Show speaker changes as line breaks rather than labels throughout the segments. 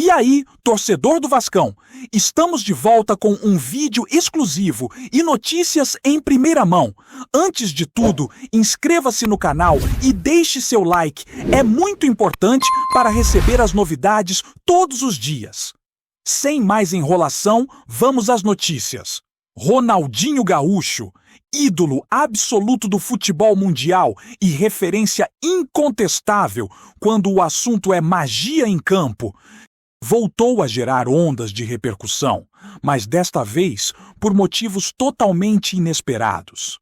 E aí, torcedor do Vascão, estamos de volta com um vídeo exclusivo e notícias em primeira mão. Antes de tudo, inscreva-se no canal e deixe seu like. É muito importante para receber as novidades todos os dias. Sem mais enrolação, vamos às notícias. Ronaldinho Gaúcho, ídolo absoluto do futebol mundial e referência incontestável quando o assunto é magia em campo, voltou a gerar ondas de repercussão, mas desta vez por motivos totalmente inesperados.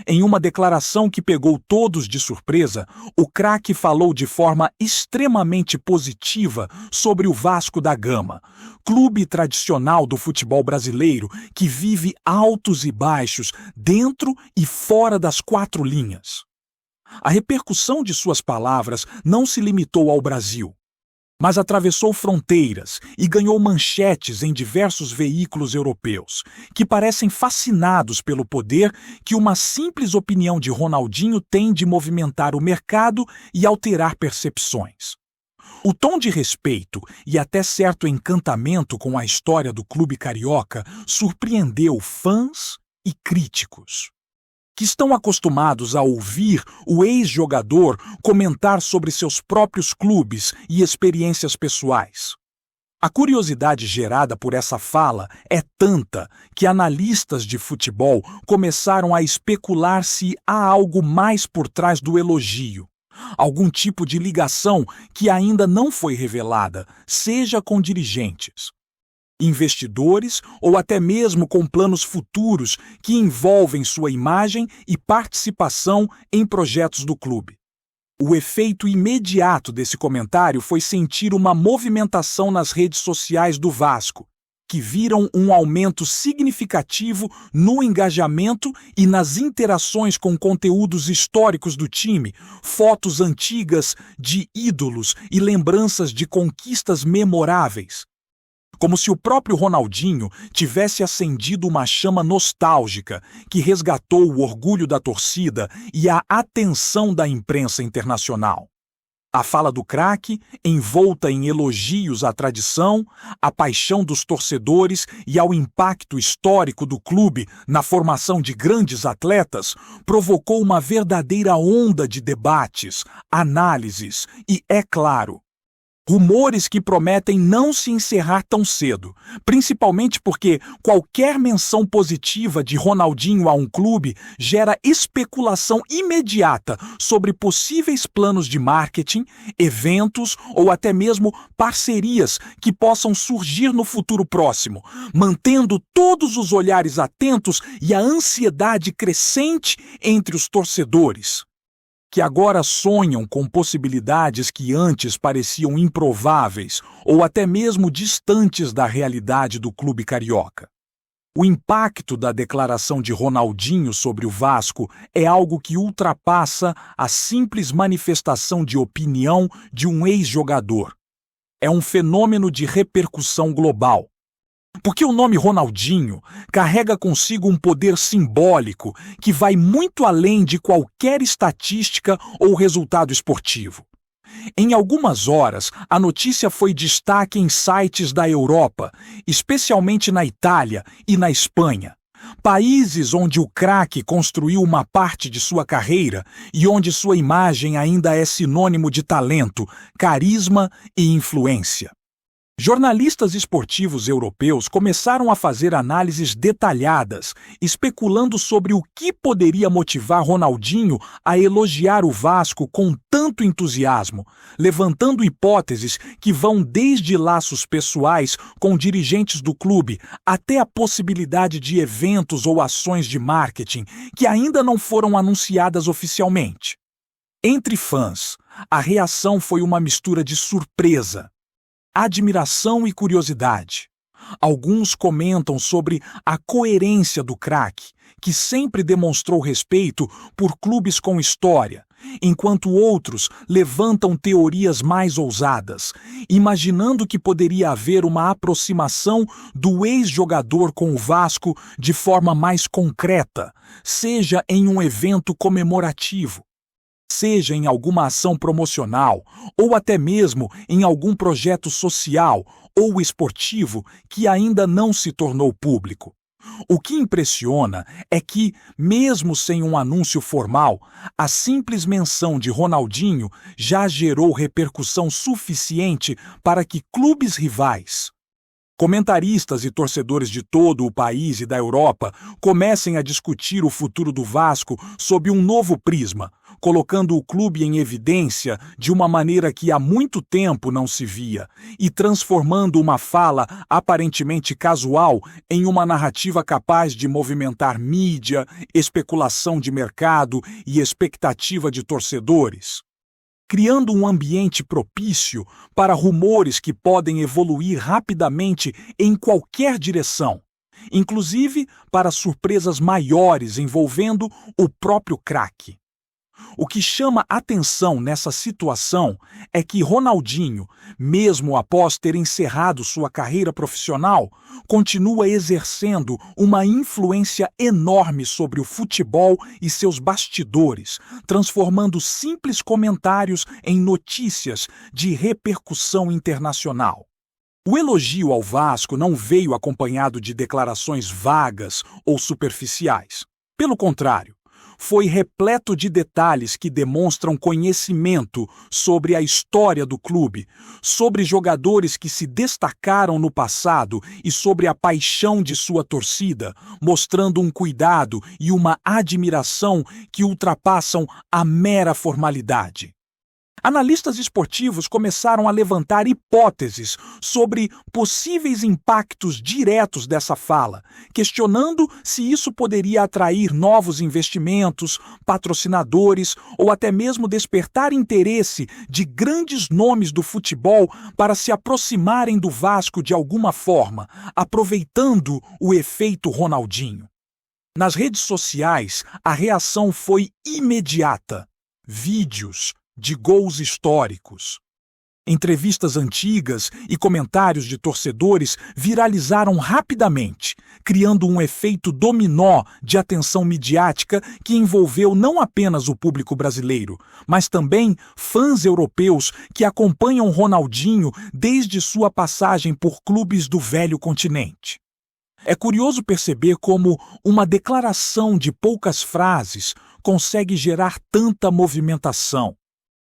Em uma declaração que pegou todos de surpresa, o craque falou de forma extremamente positiva sobre o Vasco da Gama, clube tradicional do futebol brasileiro que vive altos e baixos dentro e fora das quatro linhas. A repercussão de suas palavras não se limitou ao Brasil, mas atravessou fronteiras e ganhou manchetes em diversos veículos europeus, que parecem fascinados pelo poder que uma simples opinião de Ronaldinho tem de movimentar o mercado e alterar percepções. O tom de respeito e até certo encantamento com a história do clube carioca surpreendeu fãs e críticos, que estão acostumados a ouvir o ex-jogador comentar sobre seus próprios clubes e experiências pessoais. A curiosidade gerada por essa fala é tanta que analistas de futebol começaram a especular se há algo mais por trás do elogio, algum tipo de ligação que ainda não foi revelada, seja com dirigentes, investidores ou até mesmo com planos futuros que envolvem sua imagem e participação em projetos do clube. O efeito imediato desse comentário foi sentir uma movimentação nas redes sociais do Vasco, que viram um aumento significativo no engajamento e nas interações com conteúdos históricos do time, fotos antigas de ídolos e lembranças de conquistas memoráveis. Como se o próprio Ronaldinho tivesse acendido uma chama nostálgica que resgatou o orgulho da torcida e a atenção da imprensa internacional. A fala do craque, envolta em elogios à tradição, à paixão dos torcedores e ao impacto histórico do clube na formação de grandes atletas, provocou uma verdadeira onda de debates, análises e, é claro, rumores que prometem não se encerrar tão cedo, principalmente porque qualquer menção positiva de Ronaldinho a um clube gera especulação imediata sobre possíveis planos de marketing, eventos ou até mesmo parcerias que possam surgir no futuro próximo, mantendo todos os olhares atentos e a ansiedade crescente entre os torcedores, que agora sonham com possibilidades que antes pareciam improváveis ou até mesmo distantes da realidade do clube carioca. O impacto da declaração de Ronaldinho sobre o Vasco é algo que ultrapassa a simples manifestação de opinião de um ex-jogador. É um fenômeno de repercussão global. Porque o nome Ronaldinho carrega consigo um poder simbólico que vai muito além de qualquer estatística ou resultado esportivo. Em algumas horas, a notícia foi destaque em sites da Europa, especialmente na Itália e na Espanha, países onde o craque construiu uma parte de sua carreira e onde sua imagem ainda é sinônimo de talento, carisma e influência. Jornalistas esportivos europeus começaram a fazer análises detalhadas, especulando sobre o que poderia motivar Ronaldinho a elogiar o Vasco com tanto entusiasmo, levantando hipóteses que vão desde laços pessoais com dirigentes do clube até a possibilidade de eventos ou ações de marketing que ainda não foram anunciadas oficialmente. Entre fãs, a reação foi uma mistura de surpresa, admiração e curiosidade. Alguns comentam sobre a coerência do craque, que sempre demonstrou respeito por clubes com história, enquanto outros levantam teorias mais ousadas, imaginando que poderia haver uma aproximação do ex-jogador com o Vasco de forma mais concreta, seja em um evento comemorativo. seja em alguma ação promocional ou até mesmo em algum projeto social ou esportivo que ainda não se tornou público. O que impressiona é que, mesmo sem um anúncio formal, a simples menção de Ronaldinho já gerou repercussão suficiente para que clubes rivais, comentaristas e torcedores de todo o país e da Europa comecem a discutir o futuro do Vasco sob um novo prisma, colocando o clube em evidência de uma maneira que há muito tempo não se via e transformando uma fala aparentemente casual em uma narrativa capaz de movimentar mídia, especulação de mercado e expectativa de torcedores, criando um ambiente propício para rumores que podem evoluir rapidamente em qualquer direção, inclusive para surpresas maiores envolvendo o próprio craque. O que chama atenção nessa situação é que Ronaldinho, mesmo após ter encerrado sua carreira profissional, continua exercendo uma influência enorme sobre o futebol e seus bastidores, transformando simples comentários em notícias de repercussão internacional. O elogio ao Vasco não veio acompanhado de declarações vagas ou superficiais. Pelo contrário, foi repleto de detalhes que demonstram conhecimento sobre a história do clube, sobre jogadores que se destacaram no passado e sobre a paixão de sua torcida, mostrando um cuidado e uma admiração que ultrapassam a mera formalidade. Analistas esportivos começaram a levantar hipóteses sobre possíveis impactos diretos dessa fala, questionando se isso poderia atrair novos investimentos, patrocinadores ou até mesmo despertar interesse de grandes nomes do futebol para se aproximarem do Vasco de alguma forma, aproveitando o efeito Ronaldinho. Nas redes sociais, a reação foi imediata. Vídeos de gols históricos, entrevistas antigas e comentários de torcedores viralizaram rapidamente, criando um efeito dominó de atenção midiática que envolveu não apenas o público brasileiro, mas também fãs europeus que acompanham Ronaldinho desde sua passagem por clubes do velho continente. É curioso perceber como uma declaração de poucas frases consegue gerar tanta movimentação,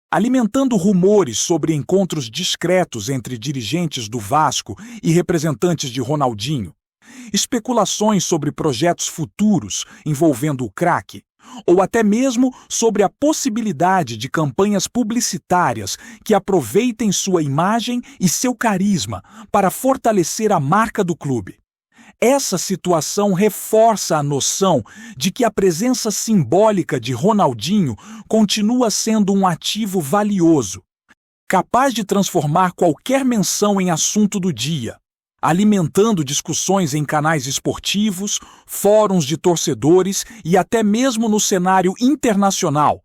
alimentando rumores sobre encontros discretos entre dirigentes do Vasco e representantes de Ronaldinho, especulações sobre projetos futuros envolvendo o craque, ou até mesmo sobre a possibilidade de campanhas publicitárias que aproveitem sua imagem e seu carisma para fortalecer a marca do clube. Essa situação reforça a noção de que a presença simbólica de Ronaldinho continua sendo um ativo valioso, capaz de transformar qualquer menção em assunto do dia, alimentando discussões em canais esportivos, fóruns de torcedores e até mesmo no cenário internacional,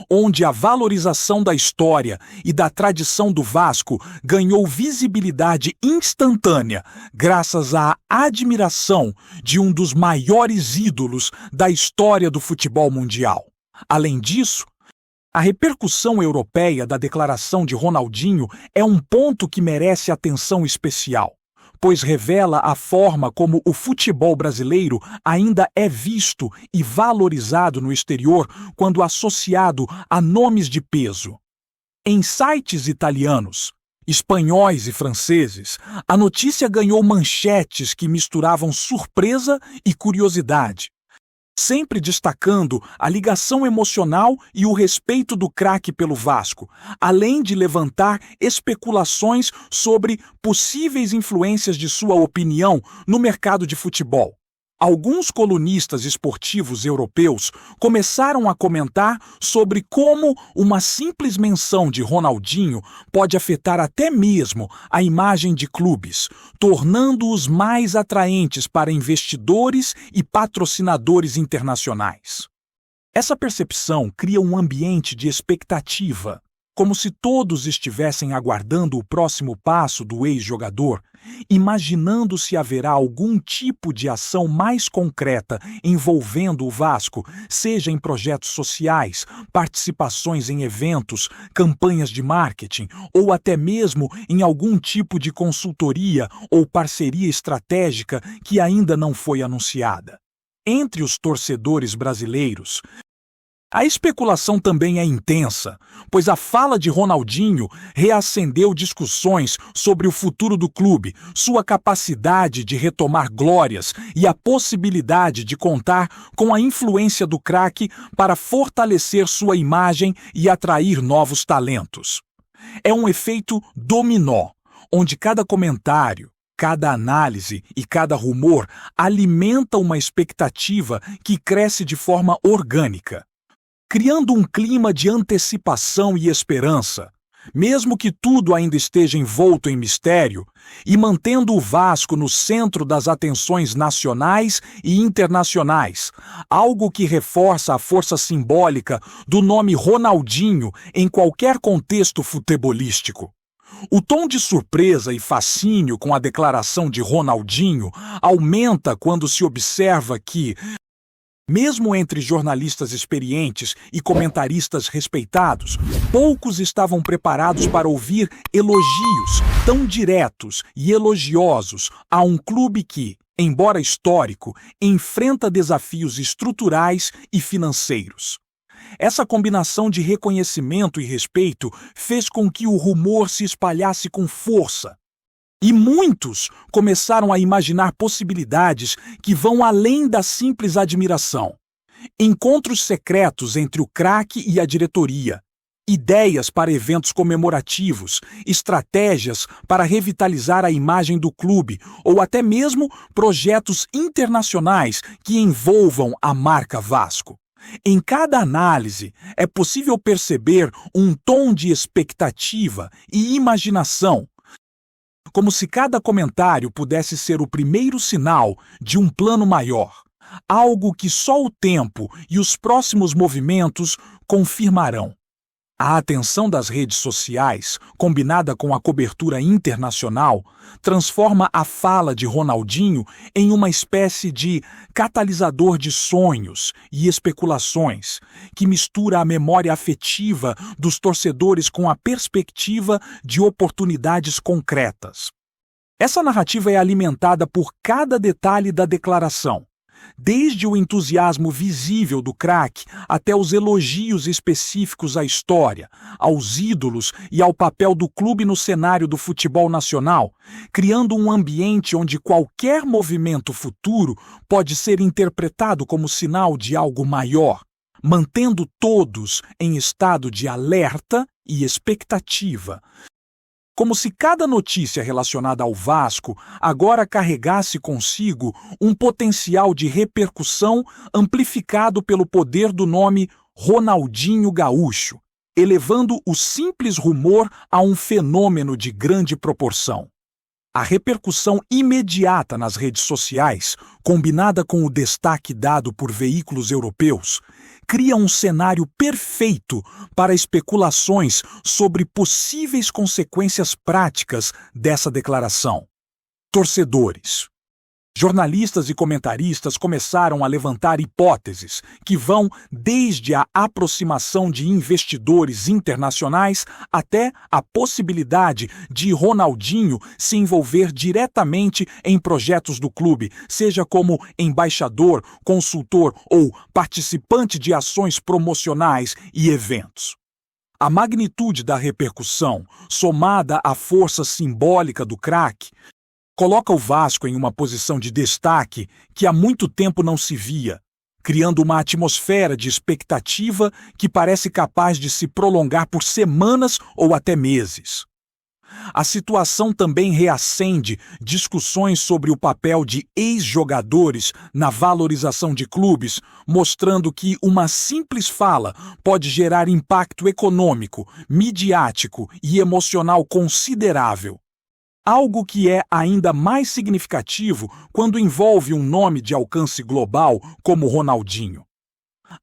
onde a valorização da história e da tradição do Vasco ganhou visibilidade instantânea graças à admiração de um dos maiores ídolos da história do futebol mundial. Além disso, a repercussão europeia da declaração de Ronaldinho é um ponto que merece atenção especial, pois revela a forma como o futebol brasileiro ainda é visto e valorizado no exterior quando associado a nomes de peso. Em sites italianos, espanhóis e franceses, a notícia ganhou manchetes que misturavam surpresa e curiosidade, sempre destacando a ligação emocional e o respeito do craque pelo Vasco, além de levantar especulações sobre possíveis influências de sua opinião no mercado de futebol. Alguns colunistas esportivos europeus começaram a comentar sobre como uma simples menção de Ronaldinho pode afetar até mesmo a imagem de clubes, tornando-os mais atraentes para investidores e patrocinadores internacionais. Essa percepção cria um ambiente de expectativa, Como se todos estivessem aguardando o próximo passo do ex-jogador, imaginando se haverá algum tipo de ação mais concreta envolvendo o Vasco, seja em projetos sociais, participações em eventos, campanhas de marketing ou até mesmo em algum tipo de consultoria ou parceria estratégica que ainda não foi anunciada. Entre os torcedores brasileiros, a especulação também é intensa, pois a fala de Ronaldinho reacendeu discussões sobre o futuro do clube, sua capacidade de retomar glórias e a possibilidade de contar com a influência do craque para fortalecer sua imagem e atrair novos talentos. É um efeito dominó, onde cada comentário, cada análise e cada rumor alimenta uma expectativa que cresce de forma orgânica, criando um clima de antecipação e esperança, mesmo que tudo ainda esteja envolto em mistério, e mantendo o Vasco no centro das atenções nacionais e internacionais, algo que reforça a força simbólica do nome Ronaldinho em qualquer contexto futebolístico. O tom de surpresa e fascínio com a declaração de Ronaldinho aumenta quando se observa que, mesmo entre jornalistas experientes e comentaristas respeitados, poucos estavam preparados para ouvir elogios tão diretos e elogiosos a um clube que, embora histórico, enfrenta desafios estruturais e financeiros. Essa combinação de reconhecimento e respeito fez com que o rumor se espalhasse com força. E muitos começaram a imaginar possibilidades que vão além da simples admiração. Encontros secretos entre o craque e a diretoria, ideias para eventos comemorativos, estratégias para revitalizar a imagem do clube ou até mesmo projetos internacionais que envolvam a marca Vasco. Em cada análise, é possível perceber um tom de expectativa e imaginação, como se cada comentário pudesse ser o primeiro sinal de um plano maior, algo que só o tempo e os próximos movimentos confirmarão. A atenção das redes sociais, combinada com a cobertura internacional, transforma a fala de Ronaldinho em uma espécie de catalisador de sonhos e especulações, que mistura a memória afetiva dos torcedores com a perspectiva de oportunidades concretas. Essa narrativa é alimentada por cada detalhe da declaração, desde o entusiasmo visível do craque até os elogios específicos à história, aos ídolos e ao papel do clube no cenário do futebol nacional, criando um ambiente onde qualquer movimento futuro pode ser interpretado como sinal de algo maior, mantendo todos em estado de alerta e expectativa. Como se cada notícia relacionada ao Vasco agora carregasse consigo um potencial de repercussão amplificado pelo poder do nome Ronaldinho Gaúcho, elevando o simples rumor a um fenômeno de grande proporção. A repercussão imediata nas redes sociais, combinada com o destaque dado por veículos europeus, cria um cenário perfeito para especulações sobre possíveis consequências práticas dessa declaração. Torcedores, jornalistas e comentaristas começaram a levantar hipóteses que vão desde a aproximação de investidores internacionais até a possibilidade de Ronaldinho se envolver diretamente em projetos do clube, seja como embaixador, consultor ou participante de ações promocionais e eventos. A magnitude da repercussão, somada à força simbólica do craque, coloca o Vasco em uma posição de destaque que há muito tempo não se via, criando uma atmosfera de expectativa que parece capaz de se prolongar por semanas ou até meses. A situação também reacende discussões sobre o papel de ex-jogadores na valorização de clubes, mostrando que uma simples fala pode gerar impacto econômico, midiático e emocional considerável. Algo que é ainda mais significativo quando envolve um nome de alcance global como Ronaldinho.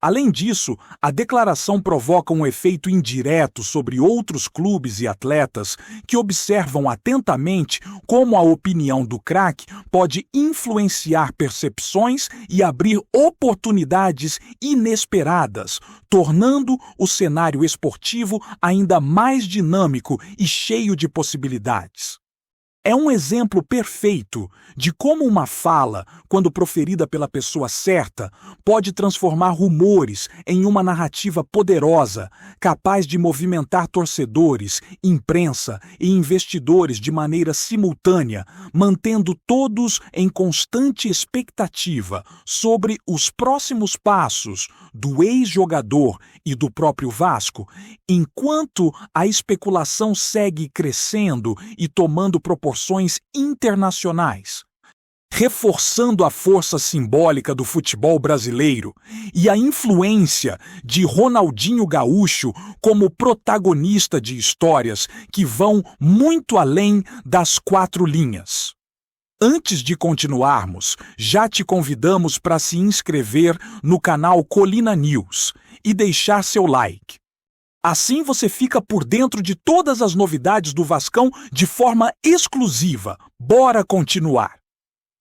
Além disso, a declaração provoca um efeito indireto sobre outros clubes e atletas que observam atentamente como a opinião do craque pode influenciar percepções e abrir oportunidades inesperadas, tornando o cenário esportivo ainda mais dinâmico e cheio de possibilidades. É um exemplo perfeito de como uma fala, quando proferida pela pessoa certa, pode transformar rumores em uma narrativa poderosa, capaz de movimentar torcedores, imprensa e investidores de maneira simultânea, mantendo todos em constante expectativa sobre os próximos passos do ex-jogador e do próprio Vasco, enquanto a especulação segue crescendo e tomando proporções internacionais, reforçando a força simbólica do futebol brasileiro e a influência de Ronaldinho Gaúcho como protagonista de histórias que vão muito além das 4 linhas. Antes de continuarmos, já te convidamos para se inscrever no canal Colina News e deixar seu like. Assim você fica por dentro de todas as novidades do Vascão de forma exclusiva. Bora continuar!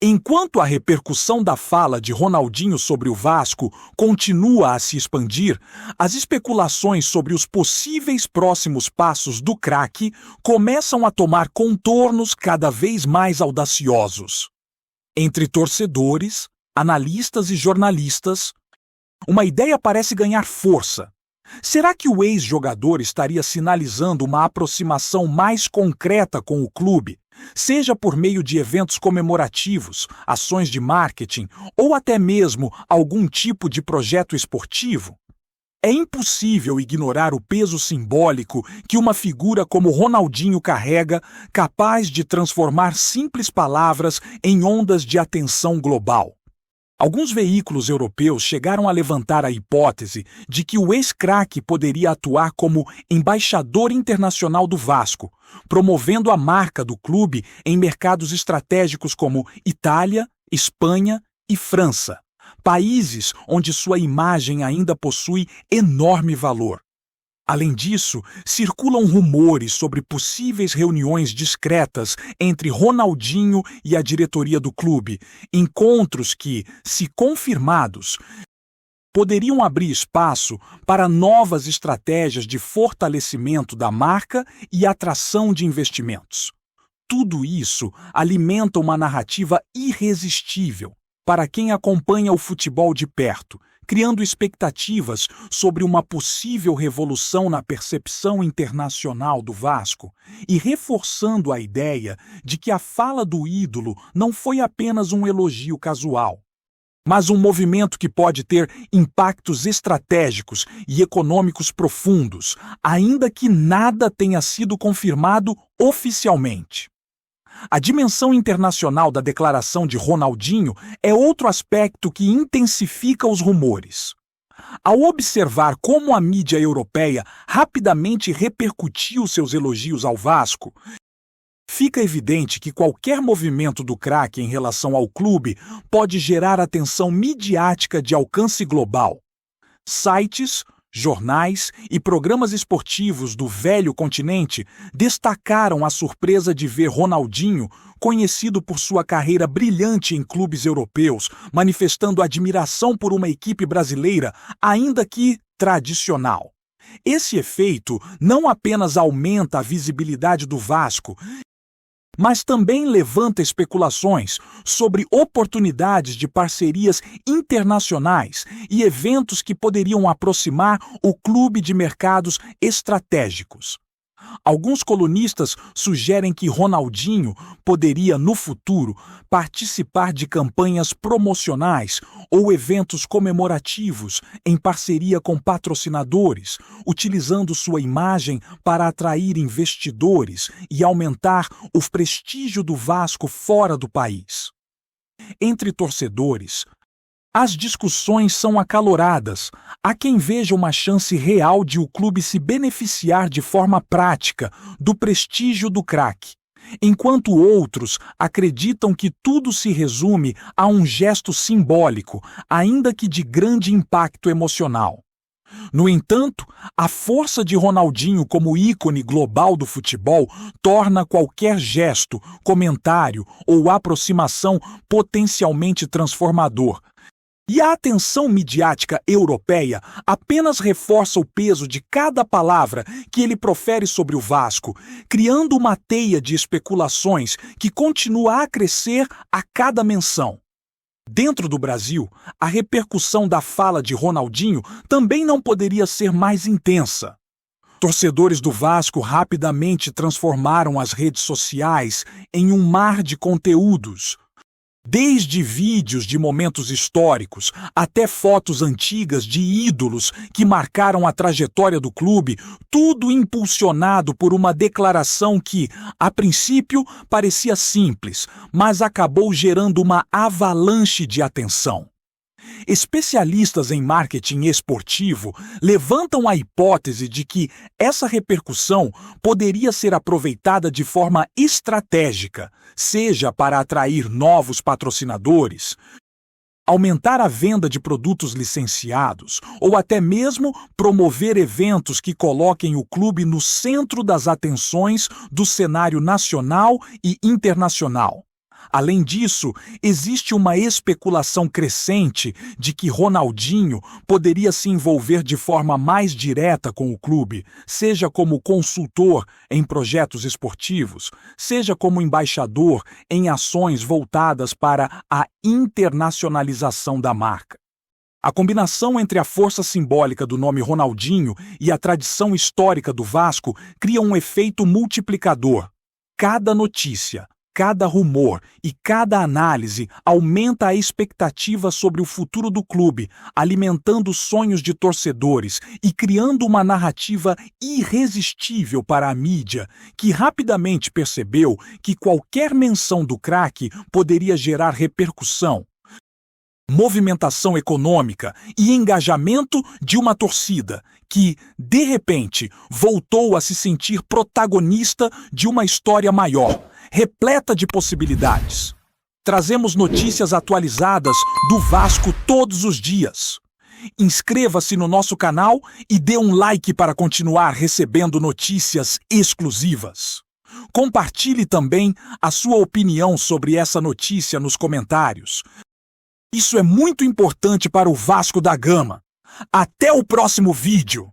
Enquanto a repercussão da fala de Ronaldinho sobre o Vasco continua a se expandir, as especulações sobre os possíveis próximos passos do craque começam a tomar contornos cada vez mais audaciosos. Entre torcedores, analistas e jornalistas, uma ideia parece ganhar força. Será que o ex-jogador estaria sinalizando uma aproximação mais concreta com o clube, seja por meio de eventos comemorativos, ações de marketing ou até mesmo algum tipo de projeto esportivo? É impossível ignorar o peso simbólico que uma figura como Ronaldinho carrega, capaz de transformar simples palavras em ondas de atenção global. Alguns veículos europeus chegaram a levantar a hipótese de que o ex-craque poderia atuar como embaixador internacional do Vasco, promovendo a marca do clube em mercados estratégicos como Itália, Espanha e França, países onde sua imagem ainda possui enorme valor. Além disso, circulam rumores sobre possíveis reuniões discretas entre Ronaldinho e a diretoria do clube, encontros que, se confirmados, poderiam abrir espaço para novas estratégias de fortalecimento da marca e atração de investimentos. Tudo isso alimenta uma narrativa irresistível para quem acompanha o futebol de perto, criando expectativas sobre uma possível revolução na percepção internacional do Vasco e reforçando a ideia de que a fala do ídolo não foi apenas um elogio casual, mas um movimento que pode ter impactos estratégicos e econômicos profundos, ainda que nada tenha sido confirmado oficialmente. A dimensão internacional da declaração de Ronaldinho é outro aspecto que intensifica os rumores. Ao observar como a mídia europeia rapidamente repercutiu seus elogios ao Vasco, fica evidente que qualquer movimento do craque em relação ao clube pode gerar atenção midiática de alcance global. Sites, jornais e programas esportivos do velho continente destacaram a surpresa de ver Ronaldinho, conhecido por sua carreira brilhante em clubes europeus, manifestando admiração por uma equipe brasileira, ainda que tradicional. Esse efeito não apenas aumenta a visibilidade do Vasco, mas também levanta especulações sobre oportunidades de parcerias internacionais e eventos que poderiam aproximar o clube de mercados estratégicos. Alguns colunistas sugerem que Ronaldinho poderia, no futuro, participar de campanhas promocionais ou eventos comemorativos em parceria com patrocinadores, utilizando sua imagem para atrair investidores e aumentar o prestígio do Vasco fora do país. Entre torcedores, as discussões são acaloradas. Há quem veja uma chance real de o clube se beneficiar de forma prática do prestígio do craque, enquanto outros acreditam que tudo se resume a um gesto simbólico, ainda que de grande impacto emocional. No entanto, a força de Ronaldinho como ícone global do futebol torna qualquer gesto, comentário ou aproximação potencialmente transformador. E a atenção midiática europeia apenas reforça o peso de cada palavra que ele profere sobre o Vasco, criando uma teia de especulações que continua a crescer a cada menção. Dentro do Brasil, a repercussão da fala de Ronaldinho também não poderia ser mais intensa. Torcedores do Vasco rapidamente transformaram as redes sociais em um mar de conteúdos. Desde vídeos de momentos históricos até fotos antigas de ídolos que marcaram a trajetória do clube, tudo impulsionado por uma declaração que, a princípio, parecia simples, mas acabou gerando uma avalanche de atenção. Especialistas em marketing esportivo levantam a hipótese de que essa repercussão poderia ser aproveitada de forma estratégica, seja para atrair novos patrocinadores, aumentar a venda de produtos licenciados ou até mesmo promover eventos que coloquem o clube no centro das atenções do cenário nacional e internacional. Além disso, existe uma especulação crescente de que Ronaldinho poderia se envolver de forma mais direta com o clube, seja como consultor em projetos esportivos, seja como embaixador em ações voltadas para a internacionalização da marca. A combinação entre a força simbólica do nome Ronaldinho e a tradição histórica do Vasco cria um efeito multiplicador. Cada notícia, cada rumor e cada análise aumenta a expectativa sobre o futuro do clube, alimentando sonhos de torcedores e criando uma narrativa irresistível para a mídia, que rapidamente percebeu que qualquer menção do craque poderia gerar repercussão, movimentação econômica e engajamento de uma torcida que, de repente, voltou a se sentir protagonista de uma história maior, repleta de possibilidades. Trazemos notícias atualizadas do Vasco todos os dias. Inscreva-se no nosso canal e dê um like para continuar recebendo notícias exclusivas. Compartilhe também a sua opinião sobre essa notícia nos comentários. Isso é muito importante para o Vasco da Gama. Até o próximo vídeo!